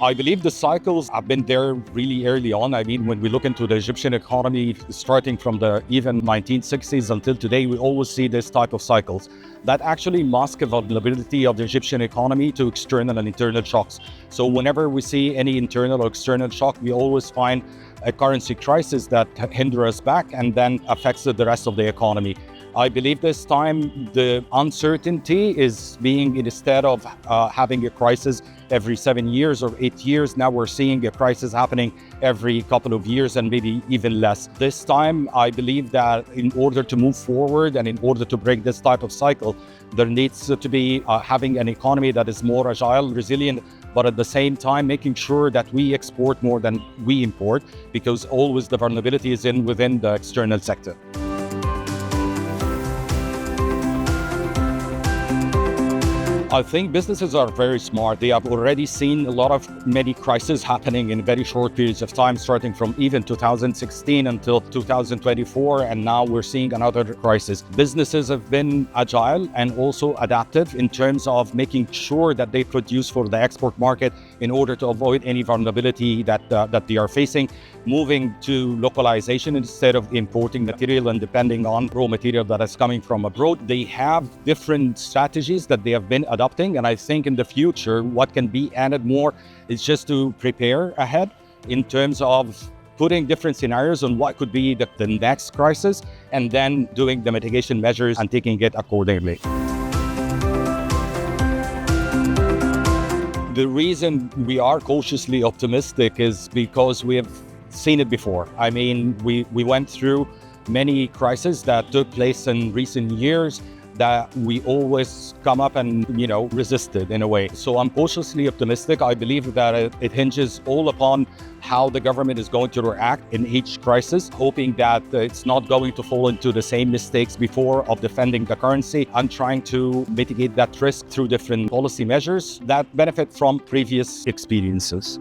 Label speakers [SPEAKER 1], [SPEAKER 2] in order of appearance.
[SPEAKER 1] I believe the cycles have been there really early on. I mean, when we look into the Egyptian economy, starting from the even 1960s until today, we always see this type of cycles that actually mask a vulnerability of the Egyptian economy to external and internal shocks. So whenever we see any internal or external shock, we always find a currency crisis that hinder us back and then affects the rest of the economy. I believe this time the uncertainty is being, instead of having a crisis every 7 years or 8 years, now we're seeing a crisis happening every couple of years and maybe even less. This time, I believe that in order to move forward and in order to break this type of cycle, there needs to be having an economy that is more agile, resilient, but at the same time making sure that we export more than we import, because always the vulnerability is within the external sector. I think businesses are very smart. They have already seen many crises happening in very short periods of time, starting from even 2016 until 2024, and now we're seeing another crisis. Businesses have been agile and also adaptive in terms of making sure that they produce for the export market in order to avoid any vulnerability that they are facing, moving to localization instead of importing material and depending on raw material that is coming from abroad. They have different strategies that they have been adopting, and I think in the future what can be added more is just to prepare ahead in terms of putting different scenarios on what could be the next crisis and then doing the mitigation measures and taking it accordingly. The reason we are cautiously optimistic is because we have seen it before. I mean, we went through many crises that took place in recent years that we always come up and, resisted in a way. So I'm cautiously optimistic. I believe that it hinges all upon how the government is going to react in each crisis, hoping that it's not going to fall into the same mistakes before of defending the currency and trying to mitigate that risk through different policy measures that benefit from previous experiences.